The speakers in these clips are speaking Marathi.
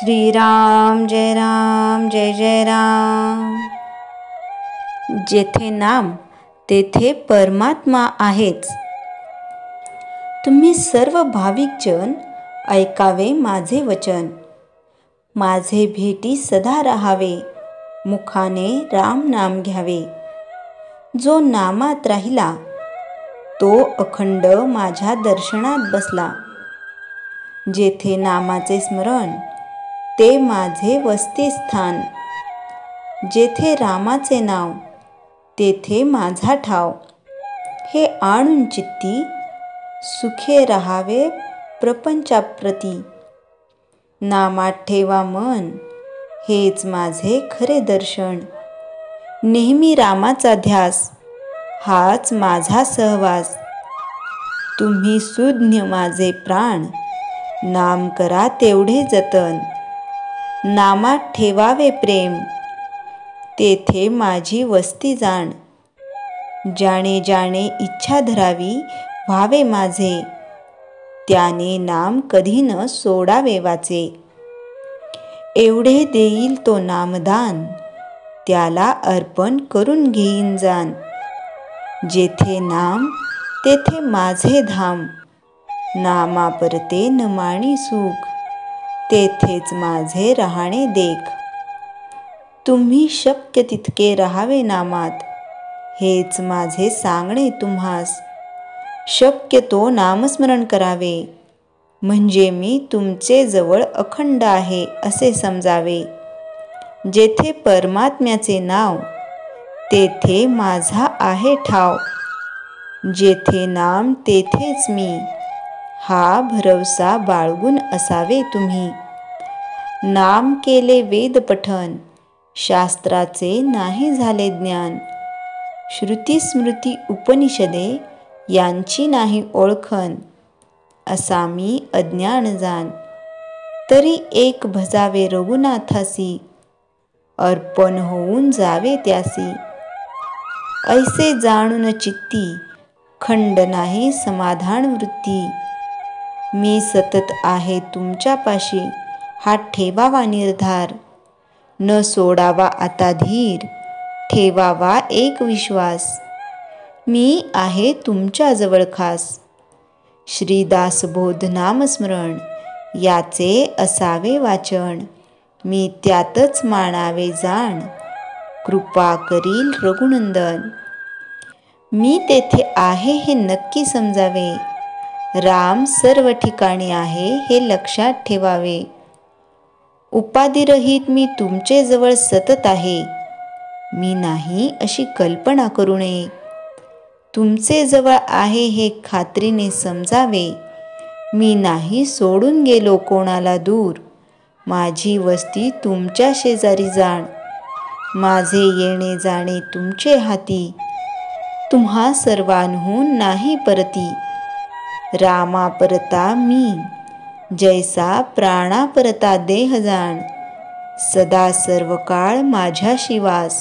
श्रीराम जय जय राम। जेथे नाम तेथे परमात्मा आहेच। तुम्ही सर्व भाविक जन ऐकावे माझे वचन। माझे भेटी सदा राहावे, मुखाने राम नाम घ्यावे। जो नामात राहिला तो अखंड माझ्या दर्शनात बसला। जेथे नामाचे स्मरण ते माझे वसतिस्थान। जेथे रामाचे नाव तेथे माझा ठाव। हे आणून चित्ती सुखे राहावे प्रपंचाप्रती। नामात ठेवा मन हेच माझे खरे दर्शन। नेहमी रामाचा ध्यास हाच माझा सहवास। तुम्ही सुज्ञ माझे प्राण, नाम करा तेवढे जतन। नामात ठेवावे प्रेम तेथे माझी वस्ती जाण। ज्याने ज्याने इच्छा धरावी व्हावे माझे, त्याने नाम कधी न सोडावे वाचे। एवढे देईल तो नामदान, त्याला अर्पण करून घेईन जान। जेथे नाम तेथे माझे धाम, नामापरते न मानी सुख, तेथेच माझे राहणे देख। तुम्ही शक्य तितके राहावे नामात, हेच माझे सांगणे तुम्हास। शक्यतो नामस्मरण करावे, म्हणजे मी तुमचे जवळ अखंड आहे असे समजावे। जेथे परमात्म्याचे नाव तेथे माझा आहे ठाव। जेथे नाम तेथेच मी, हा भरवसा बाळगून असावे तुम्ही। नाम केले वेद पठन, शास्त्राचे नाही झाले ज्ञान। श्रुती स्मृती उपनिषदे यांची नाही ओळखन, असा मी अज्ञान जाण। तरी एक भजावे रघुनाथासी, अर्पण होऊन जावे त्यासी। ऐसे जाणून चित्ती खंड नाही समाधान वृत्ती। मी सतत आहे तुमच्या पाशी, हा ठेवावा निर्धार। न सोडावा आता धीर, ठेवावा एक विश्वास। मी आहे तुमच्या जवळ खास। श्रीदासबोध नामस्मरण याचे असावे वाचन। मी त्यातच मानावे जाण, कृपा करील रघुनंदन। मी तेथे आहे हे नक्की समजावे, राम सर्व ठिकाणी आहे हे लक्षात ठेवावे। उपाधिरहित मी तुमचे जवळ सतत आहे, मी नाही अशी कल्पना करू नये। तुमचे जवळ आहे हे खात्रीने समजावे, मी नाही सोडून गेलो कोणाला दूर। माझी वस्ती तुमच्या शेजारी जाण, माझे येणे जाणे तुमचे हाती। तुम्हा सर्वांहून नाही परती, रामा परता मी, जैसा प्राणा परता देह जाण। सदा सर्व काळ माझ्याशी वास,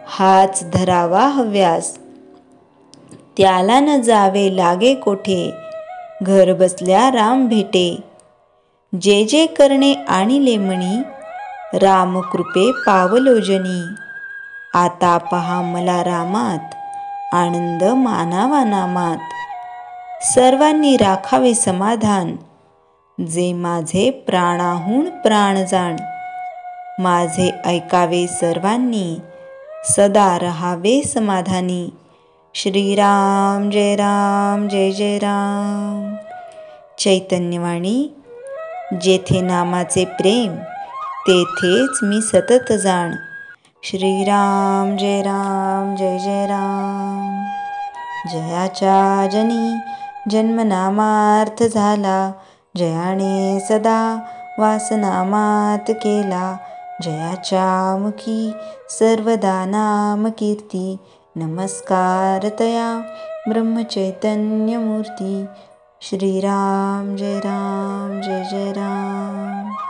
हाच धरावा हव्यास। त्याला न जावे लागे कोठे, घर बसल्या राम भेटे। जे जे करणे आणिले मनी, राम कृपे पावलो जनी। आता पहा मला रामात, आनंद मानावा नामात। सर्वांनी राखावे समाधान, जे माझे प्राणाहून प्राण जाण। माझे ऐकावे सर्वांनी, सदा रहावे समाधानी। श्रीराम जय जय राम। चैतन्यवाणी। जेथे नामाचे प्रेम तेथेच मी सतत जाण। श्रीराम जय जय राम। जयाच्या जनी जन्मनामार्थ झाला, जयाने सदा वास नामात केला। जयाच्या मुखी सर्वदा नाम कीर्ती, नमस्कार तया ब्रह्मचैतन्य मूर्ती। श्रीराम जय जय राम।